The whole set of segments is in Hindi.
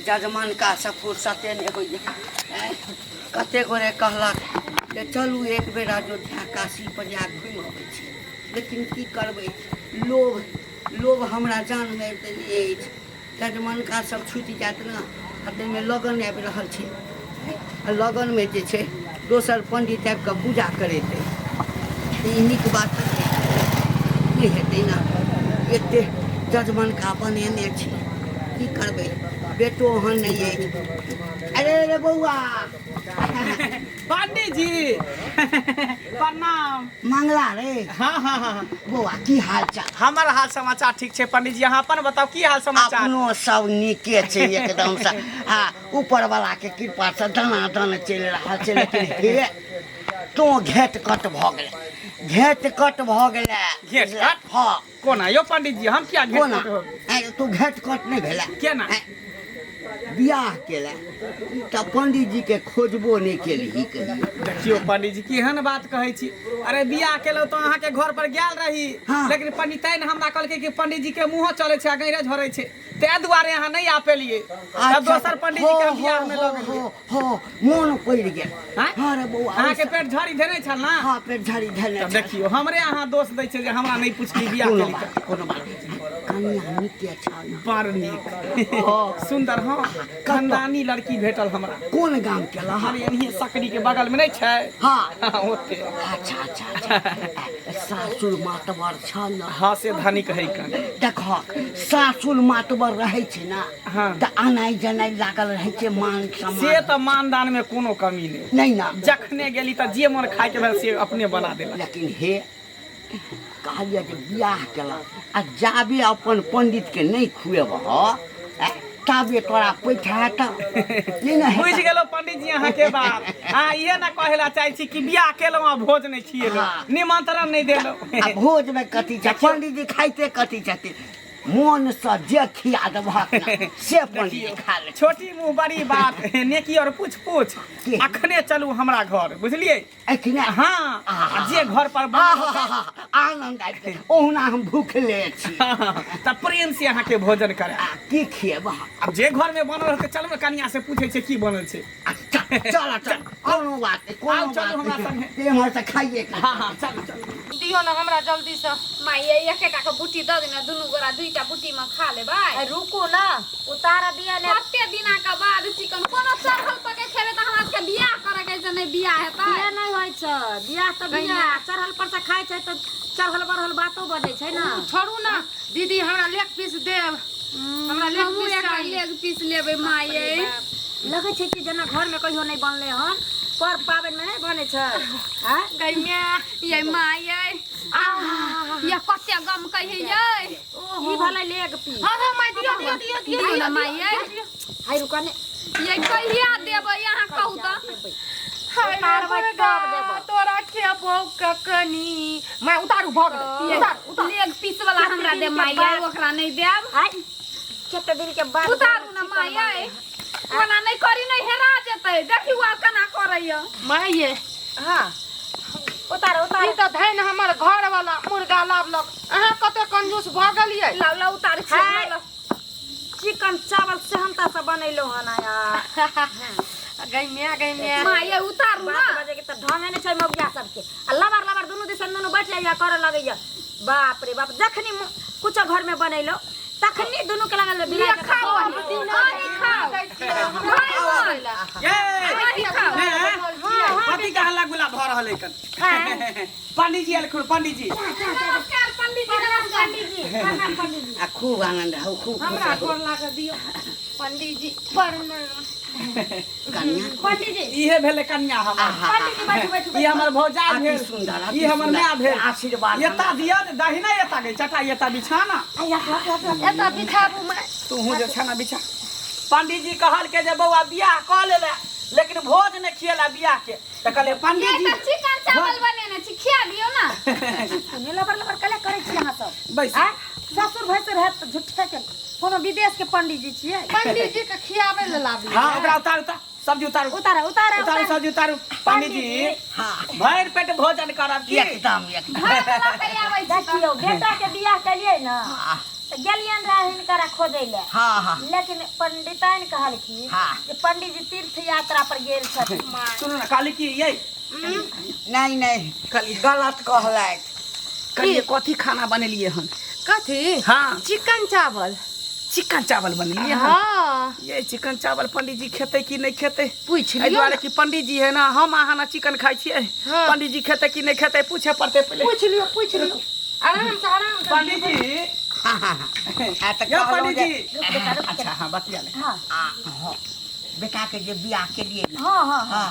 जजमान का से फुर्सते नहीं हो कते गोरे कहलक जे चलू एक बेर अयोध्या काशी पर जा घुमि अबै छी लेकिन की करबै लोभ हमरा जान मारि देने अछि जजमान का सब छुटि जायत ने आ ताहिमे लगन आबि रहल छै लगनमे जे छै दोसर पंडित आबि कऽ पूजा करेतै ई नीक बात नहि हेतै ने एतेक जजमान का बनेने छी की करबै बेटो ओहन नहीं है। अरे रे बउआ पंडित जी प्रणाम। मंगला रे। हाँ बउआ की हाल चाल? हमार हाल समाचार ठीक है पंडित जी, यहाँ अपन बताओ की हाल समाचार? अपनो सब नीके छै एकदम से। हाँ ऊपर वाला के कृपा से दाना दाना चल रहा छै लेकिन हे तो घेट कट भ गेलै घेट कट हाँ कोना यो पंडित जी हम क्या घेट कट हो तू घेट कट नहीं भेला केना बियाह केला त पंडित जी के खोजबो नहीं केली देखियो पंडित जी केहन बात कहै छी। अरे बियाह केलो तो अहाँ के घर पर गेल रही हाँ। लेकिन पंडित ने हमरा कहलकै कि पंडित जी के मुंह चले छै गैरे झरै छै ते दुआरे अहाँ नहीं आ पेलिए तब दोसर पंडित जी के बियाह में लगलिए हो मन पड़ गेल। हां रे बउआ अहाँ के पेट झड़ी धेने छल ना? हां पेट झड़ी धेने तब देखियो हमरे अहाँ दोष दै छै जे हमरा नहीं पूछली बियाह केली कोनो बात कन्या नीक छ बड़ नीक सुंदर हां खानदानी लड़की भेटल हमरा। कोन गाम के हमारे यही सकरी के बगल में नहीं छै? हां ओते। अच्छा सासुर मातबर छ न? हां से धनिक है कन देखो सासुर मातबर रहै छै ना हाँ। त आनाइ जनाइ लागल रहै छै मान सम्मान से तो मानदान में कोनो कमी नहीं नहीं ना जखने गेली त जे मन खाए के भेल से अपने बना देला। लेकिन हे कहलिए जे बियाह केला आ जाबे अपन पंडित के नहीं खुएब ताबे तोरा पैठा त बुझ गेलो पंडित जी अहाँ के बात। हां ये ना कहेला चाहे छी कि बियाह केलो आ भोज नहीं खिएलो निमंत्रण नहीं देलो आ भोज में कथी छ पंडित जी खाइते कथी छथि मन से जे खिया देबहक से पंडित खा ले। छोटी मुंह बड़ी बात नेकी और पूछ अखने चलू हमरा घर बुझलिए अखने हां जे घर पर आनंद आबि गेल ओहुना हम भूखले छी त प्रेम से अहाँ के भोजन करे की खिएब अब जे घर में बनल रहते चलू न कनिया से पूछे छै की बनल छै। चल कोनो बात नहीं कोनो चलू हमरा संगे ते हमर से खाइए हां चल दियो न हमरा जल्दी से माई एकेटा के बूटी द देना दुनु गोरा दुईटा बूटी में खा लेबै। रुको ना उतारा दिया ने कते दिना के बाद चिकन कोनो चढ़ल पके खेबे त हमरा के बियाह करे के से नहीं बियाह हेतै ये नहीं होय छ बियाह त बियाह चढ़ल पर से खाय छै त चढ़ल बरहल बातो बजै छै ना। छोड़ू ना दीदी हमरा लेग पीस देब हमरा लेग पीस लेबै माई लगे छै कि जना घर में कहियो नहीं बनले हन पर पावन में नहीं बने छै हां गैया ये माई ये कते गम कहि ये ई भले लेग पीस हां माई दियो ना माई हाय रुका ने ये कहिया देबै यहां कहू त तोरा खेबो ककनी मैं उतारू भग उतार लेग पीस वाला हमरा दे माई ओकरा नहीं देब हाय कते दिन के बाद उतारू ना माई कोना नहीं करी नहीं हेरा जेतै देखियो आ केना करैया माई हां उतार ई त धैन हमर घर वाला मुर्गा लावलक अहाँ कते कंजूस भ गेलियै ला उतार चिकन चावल सेहनता से बनैलो हन गैमिया माई उतारू ना बजे के त ढंगे नै छै मौगिया सबके आ लबर दुनु दिसन दुनु बैठ जाइया करे लगैया बाप रे बाप जखनी कुछ घर में बनैलो तखनी दुनु के लागल बिना खाओ पानी खाओ पति का हल्ला गुला भ रहल है कन पंडित जी आल पंडित जी नमस्कार पंडित जी आ खूब आनंद हो खूब हमरा गोर लागे दियो पंडित जी प्रणाम कन्या पंडित जी इहे भेले कन्या हमर पंडित जी बैठू ई हमर भौजाई भेल सुंदर ई हमर माय भेल आशीर्वाद एता दिया दहिना एता गई चटा एता बिछाना एता बिछाबू मैं तू हो जे छाना बिछा। पंडित जी कहल के जे बौआ बियाह क लेले लेकिन भोज ने खियला बियाह के त कहले पंडित जी चिकन चावल बनेने छी खिया दियो ना ने लबर कले करे छी अहाँ सब बैस ससुर भैसुर है त झुठे के कोनो विदेश के पंडित जी छियै पंडित जी के खियाबे ले लाबी हां ओकरा उतार सब्जी उतारू सब्जी उतारू पंडित जी हां भर पेट भोजन करब की एकदम देखियो बेटा के बियाह कलियै ना तो गेलियन रहे हिनकरा खोजै ले हाँ हाँ लेकिन पंडिताइन कहलखिन हाँ। कि पंडित जी तीर्थ यात्रा पर गेल छथिन सुनू ना काली की ये नहीं नहीं गलत कहलथि कहिए कथी खाना बनेलिए हन कथी हाँ चिकन चावल चिकन चावल बनेलिए हन हाँ ये चिकन चावल पंडित जी खेते कि नहीं खेते पूछ एहि लियो दुआरे कि पंडित जी है ना हम अहाँ ना चिकन खाई छियै हाँ। पंडित जी खेते कि नहीं खेते पूछे पड़ते पहले पूछ लियो आराम से पंडित जी हाँ हाँ हाँ तो या कहलहुँ पंडित जे- जी अच्छा हाँ बतिया ले हाँ हाँ, बेटा के जे बियाह के लिए ना हाँ हाँ हाँ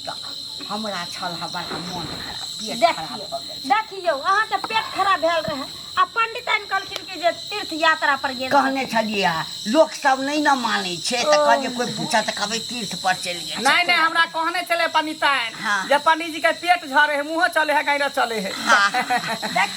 तो हमरा छल हा बड़ा मन खराब पेट खराब देखियो भऽ गेल देखियो अहाँ के पेट खराब भेल रहे आ पंडिताइन कहलखिन कि जे तीर्थ यात्रा पर गेल कहने छलिए लोक सब नहीं न माने छे तो कहलिए कोई पूछा तो कहबै तीर्थ पर चलि गेल नहीं नहीं हमरा कहने चले पंडिताइन हाँ। जब पंडित जी के पेट झरे है मुंह चले है गैरा चले है हाँ।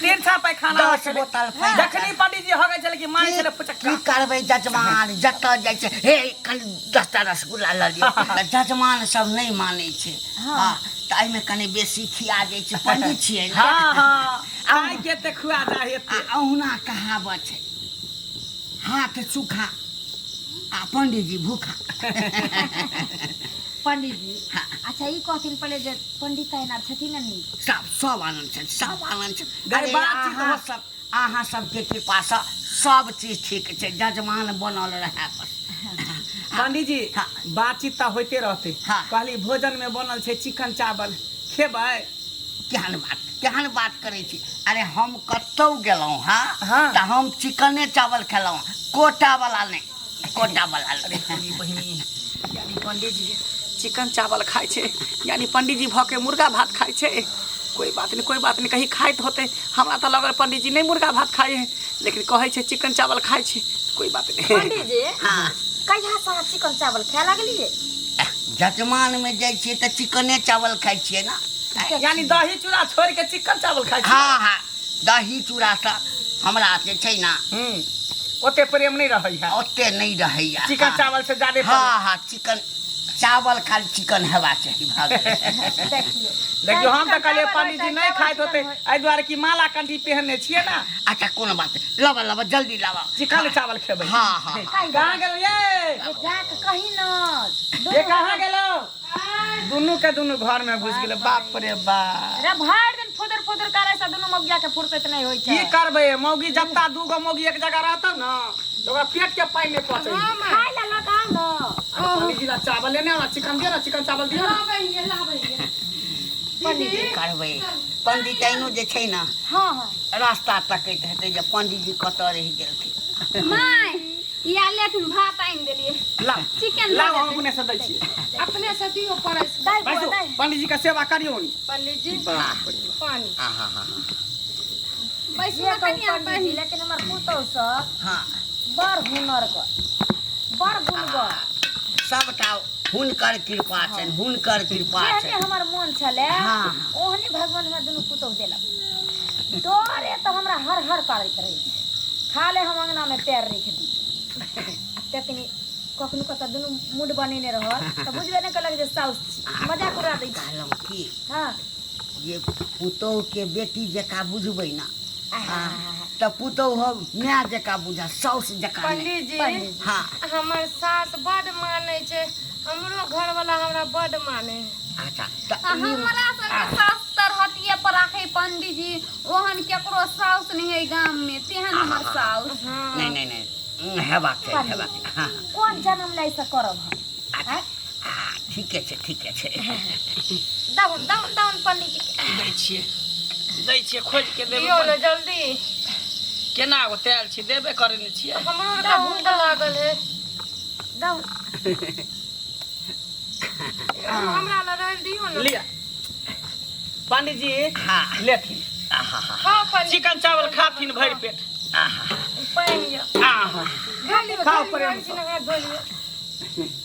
तीर्था पैखाना 10 बोतल पानि। जखनी पंडित जी हो गए चले कि माने चले की पुचक्का करबै जजमान जतऽ जाइ छै हे कनि 10टा रसगुल्ला लऽ लिअ तऽ जजमान सब नहीं माने छै हाँ तऽ एहिमे कनि बेसी खिया जाइ छै पंडित छियै ने हाँ हाँ आइ के ते खुआ जा हेते आ अहुना कहावत छै हाथ सूखा आ पंडित जी भूखा पंडित जी हाँ। अच्छा ई कहथिन पहले जे पंडिताइन आर छथिन ना नीक सब आनंद छै सब आनंद छै गई अरे बात छी अहाँ तो- सब अहाँ सबके कृपासँ सब चीज ठीक छै जजमान बनल रहे बस पंडित जी हाँ। बातचीत तो होते रहते हाँ। कहली भोजन में बनल छै चिकन चावल खेबै केहन बात करै छी अरे हम कतौ गेलहुँ हाँ। हाँ तऽ हम चिकने चावल खेलहुँ कोटा वाला नहीं कोटा वाला अरे मेरी बहिनी यानी पंडित जी चिकन चावल खाए छे यानी पंडित जी भ के मुर्गा भात खाए छे कोई बात नहीं कहीं खाइत होते हमरा तो लगल पंडित जी नहीं मुर्गा भात खाए है लेकिन कहे छे चिकन चावल खाए छे कोई बात नहीं पंडित जी हाँ कहिया से अहाँ चिकन चावल खाए लगलिए जजमान में जाइ छियै तऽ चिकने चावल खाइ छियै ना यानी दही चूड़ा छोड़ के चिकन चावल खाए छे हाँ हाँ दही चूड़ा सँ हमरा जे छै ना ओते प्रेम नहीं रहे है ओते नहीं रहैया चिकन हाँ। चावल से ज्यादा हाँ हाँ चिकन चावल खाली चिकन हेबा चाही भऽ गेलै। देखियो देखियो हम तो कहले पंडित जी नहीं खाइत होते एहि दुआरे कि माला कंठी पहनने छिए ना अच्छा कोनो बात नहीं लावा लावा जल्दी लावा चिकन चावल खेबै हाँ हाँ कहाँ गेल ये जाके कहीं न ये कहाँ गेलो दुनू के दुनू घर में घुस गेले बाप रे बाप रे भर दिन फुदर फुदर करे से दुनू मौगिया के फुर्सत नहीं होई की छै करबे मौगी जत्ता दूगो मौगी एक जगह रहतौ ना तो ओकरा पेट के पानी में पहुंचे खाए ला लगाओ न पंडित जी ला चावल लेने वाला चिकन दियो ना चिकन चावल दियो ना पंडित जी करबै पंडित आइनो जे छै ना हाँ हाँ रास्ता तकैत हेतै जे पंडित जी कतऽ रहि गेलखिन माय या लेकिन भात आइन देलिए ला चिकन ला लगा हम दे। अपने से दै छी अपने से दियो पड़े दाई बैसो बुआ दाई पंडित जी का सेवा करियो नी पंडित जी बाप रे बाप। पानी हाँ हाँ बैसो ये कहू कनिया पंडित जी लेकिन हमर पुतौ सब हाँ बड़ हुनरगर बड़ गुणगर सबटा हुनकर कृपा छनि हुनकर कृपा जेहने छनि हमर मोन छले हाँ। ओहने भगवान हमरा दुनू पुतौ देलक डरे तो हमरा हर हर करैत रहे छै खाले हम अंगना में पैर रख दी तेतनी कखनो कतऽ दुनू मूड बनेने रहल तऽ बुझबे नहि कलक जे साउस छी मजाक उड़ा दै छी कहलहुँ की हाँ जे पुतोह के बेटी जकाँ बुझबै ना आहा। तऽ पुतोह हो माय जकाँ बुझा साउस जकाँ नहि। पंडित जी पंडित हाँ हमर सास बड माने छै हमरो घर वाला हमरा बड माने अच्छा तऽ हमरा सबके सास तरहटिए पर राखे पंडित जी ओहन केकरो साउस नहीं है गांव में तेहन हमर साउस नहीं नहीं नहीं हेबाक चाही हेबाक चाही हाँ कोन जन्म लै से करब हम अच्छा ठीके छै दाउन दाउन दाउन पंडित जी दै छिए खोज के दियो देबे ने जल्दी केना ओतेल छी देबे करने छिए हमरो के भूख लागल है दाउन हमरा ला रह दियो ने लिया पंडित जी हाँ लेथिन खाओ पंडित चिकन चावल खाथिन भरि पेट पानी या आहा धोलियो खाओ धोलियो प्रेम पंडित जी ने हाथ धोलियो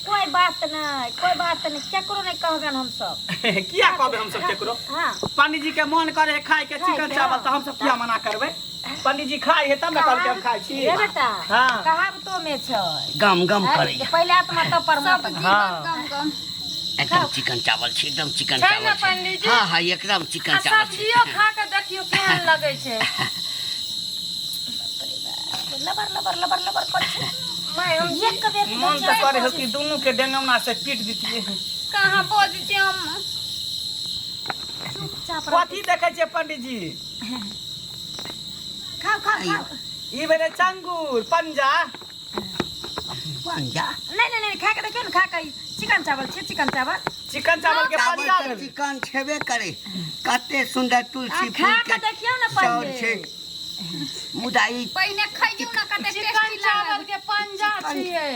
कोई बात नहीं केकरो नहीं कहबन हम सब किया कहबे हम सब केकरो हाँ पंडित जी के मन करे है खाए के चिकन के। चावल तो हम सब किया मना करबे पंडित जी खाए है तब न कहल के हम खाए छी रे बेटा हाँ। कहावतो में छै गम गम हाँ, करै जे पहले आत्मा तो परमात्मा हाँ। कम कम एकदम चिकन चावल छै एकदम चिकन छै चावल ने छै पंडित जी? हाँ हाँ एकदम चिकन आ चावल छै सब्जियो खा के देखियो केहन लगे छै लबर लबर लबर लबर कर मैं हम एक बेर मन तो करे हो कि दोनों के डेंगमना से पीट दीतिए कहाँ पहुँच छी हम चुपचाप कथी देखे छे पंडित जी खाओ खाओ खाओ ई भेले चंगुर पंजा पंजा नहीं खा के देखियो ना खा के चिकन चावल छे चिकन चावल चिकन चावल के चावल पंजा के भेल चिकन छेबे करे कते सुंदर तुलसी खा फूल के के देखियो ना चाउर पहिले छे मुदाई पहिने खइयौ ना कते टेस्टी लागल के पंजा छिए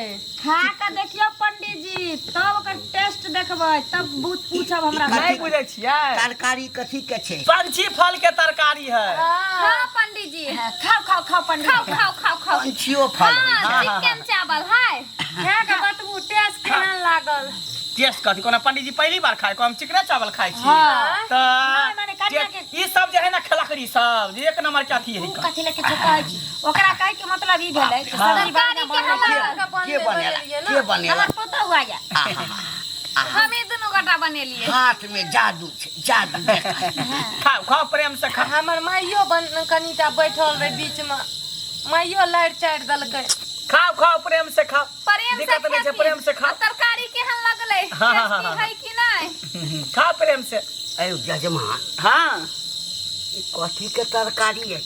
खा के देखियो पंडित जी तब ओकर टेस्ट देखबै तब पूछब हमरा नहीं बुझे छियै तरकारी कथी के छे पंछी फल के तरकारी है हाँ पंडित जी खाओ खाओ खाओ पंडित खाओ खाओ खाओ खाओ पंछियो फल हाँ हाँ, चिकन चावल है खा के बतबू टेस्ट केहन लागल टेस्ट कथी कोना पंडित जी पहली बार खाए को हम चिकना चावल खाए छी हाँ। तो नहीं, माने काटिया के- ई सब जे है ना खलकड़ी सब जे एक नंबर के अथी है तू कथी लेके कहै छी ओकरा कहे के मतलब ई भेलै कि हाँ। सब्जी तरकारी बना के बना के बनेला हमर पोता हुआ या हम ही दुनू गोटा बनेलिए हाथ में जादू छे जादू देखा खाओ खाओ प्रेम से खा हमर माइयो कनिटा बैठल रहे बीच में माइयो लाइट चाइट दलकै खाओ खाओ प्रेम से खाओ प्रेम से दिक्कत नहीं छे प्रेम से खाओ तरकारी केहन लगलै हाँ, हाँ, हाँ, टेस्टी हाँ। है कि नहीं खाओ प्रेम से अयो जजमान हाँ ई कथी के तरकारी है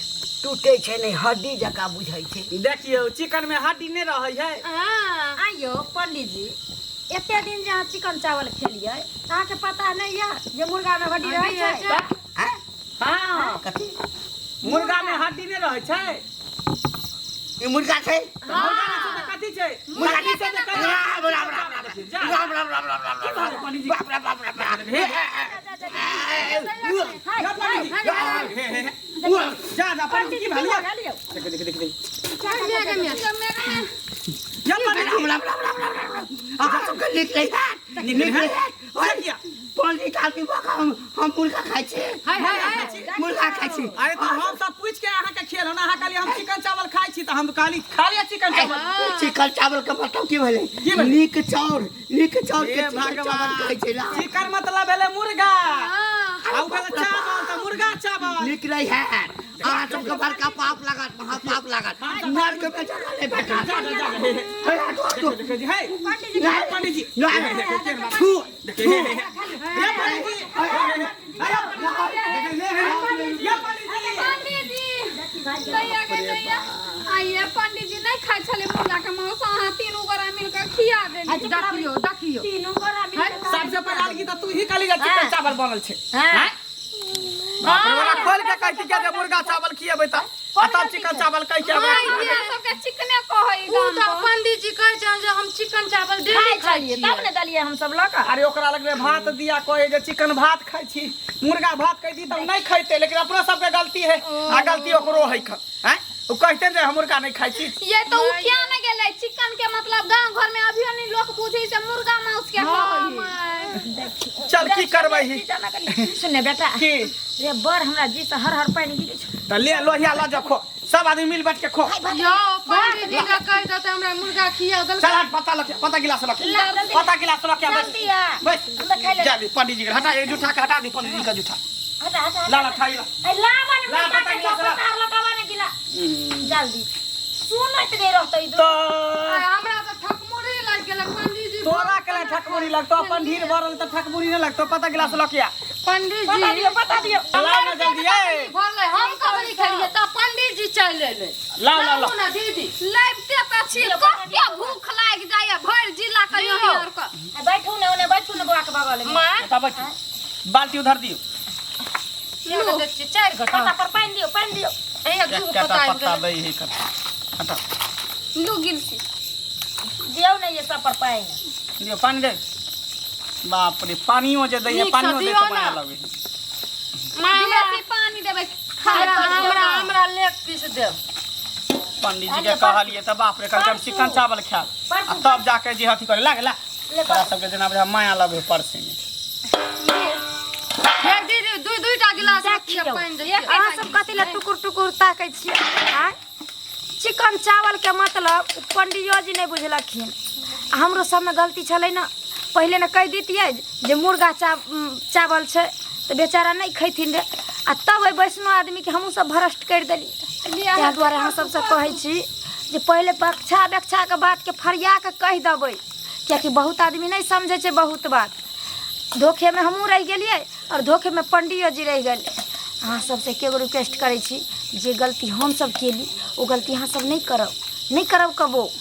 टूटे छे नहीं हड्डी जका बुझाई छे देखियो चिकन में हड्डी नहीं रहे है आइयो पंडित जी एते दिन जहाँ चिकन चावल खेलिए अहाँके पता नहीं या जे मुर्गा में हड्डी रहै छै हैं? हाँ कथी मुर्गा में हड्डी नहीं रहे छै ई मुर्गा छे मुर्गा में छै त कथी छै मुर्गा हड्डी से त कथी राम राम राम राम जा। राम राम राम राम राम राम पंडित जी बाप रे बाप रे बाप रे जा पंडित जी जा जा पंडित जी की भालिया देख देख देख देख जा पंडित राम राम राम राम राम राम आ तो कर निकले है निकले है क्या पंडित आदमी बाका हम मुर्गा खाइ छे मुर्गा खाइ छे अरे तो हम सब पूछ के अहाँ के खेल ना अहाँ कहली हम चिकन चावल खाइ छी त हम कहली खा लिया चिकन चावल चिकन चावल के मतलब की भेलै की भेलै? नीक चाउर के हे चिकन भगवान चावल खाइ छै ना चिकन मतलब भेले मुर्गा आ उ भेले चावल त मुर्गा चावल निकले है अहाँ सबके बड़का पाप लागत महापाप लागत नर्क में चले बेटा जा जा जा देख जी है पंडित जी छू देखिए ये पंडित जी ये पंडित जी पंडित जी दैया के दैया आइए पंडित जी नहीं खाइ छले मुर्गा के मांस अहाँ तीनू गोरा मिलकर खिया देली देखियो देखियो तीनों गोरा मिल सबसे पहले की तो तू ही कहली चिकन चावल बनल छे हाँ। बाप रे बड़ा खोल के कहती के मुर्गा चावल खिएबै त तब चिकन चावल कह के ये सबके चिकने कहै उ त पंडित जी कहै छै जे हम चिकन चावल डेली खाइ खाइए छी तब ने दलिए हम सब लऽ कऽ अरे ओकरा लगले भात दिया कहे जे चिकन भात खाइ छी मुर्गा भात कह दी त नहीं खैते लेकिन अपना सबके गलती है आ गलती ओकरो है हैं उ कहते जे हम मुर्गा नहीं खाइ छी ये तो उ क्या न गेलै चिकन के मतलब गांव घर में अभी नहीं लोग पूछे से मुर्गा मांस के कहै चल की करबै ही सुने बेटा की रे बर हमरा जी से हर हर पानी गिरै छै त ले लोहिया ल जा खो सब आदमी मिल बैठ के खो यो पंडित जी का कहि देते हमरा मुर्गा खिया दल चल हट पता गिलास रख पता गिलास रख के जल्दी आ बस हम खाइ ले जा दी पंडित जी के हटा ये जूठा के हटा दी पंडित जी का जूठा हटा हटा ला ला खाई ला ए ला मन ला, बेटा पता के गिलास ला। चौपटा लटावा ने गिला जल्दी सुनत नहीं रहतै तो हमरा त ठकमुरी लाग गेल पंडित जी तोरा के लिए ठकमुरी लगतो अपन ढीर भरल त ठकमुरी न लगतो पता गिलास लकिया पंडित बता जी दियो बता दियो ला ना जल्दी ए भरले हम कबरी खेलिए त पंडित जी चल एले ला ला ला ना दीदी लाइबते त छी कते भूख लाग जाय भर जिला के योर के बैठू ने ओने बैठू ने बुआ के बगल में मां बता बैठ बाल्टी उधर दियो लो देख 4 घटा पता पर पानी दियो ए दू पता पता दे ही कर हटा लू गिलसी दियो ने ये सब पर पानी दियो पानी दे बाप रे पानियो जे दैए नीक पानियो से दे दियो तो माया ना। लगे बेसी पानी देबै हमरा लेग पीस दे पंडित जी के कहलिए त बाप रे कल हम चिकन चावल खाए आ तब जाके जे हथी करे लागे ला तोरा सबके जेना बुझा माया लगे परसे में फेर दीदी दुईटा गिलास रखिए पानी दे अहाँ सब कथी ले टुकुर टुकुर ताकै छियै आय चिकन चावल के मतलब पंडियो जी नहीं बुझलखिन हमरो सब में गलती छलै ना पहले न कह दितियै जे मुर्गा चावल छै तो बेचारा नहीं खैथिन रे आ तब वैष्णो आदमी के हमहू सब भ्रष्ट कर देली ताहि दुआरे अहाँ सबसे कहै छी जे पहले बक्षा बक्षा के बात के फरिया के कह देबै, कियाकि बहुत आदमी नहीं समझे छे बहुत बात। धोखे में हमहूँ रह गेलिए और धोखे में पंडियो जी रह गए। अहाँ सबसे एगो रिक्वेस्ट करै छी, जे गलती हम सब केली ओ गलती अहाँ सब नहीं करब कबो।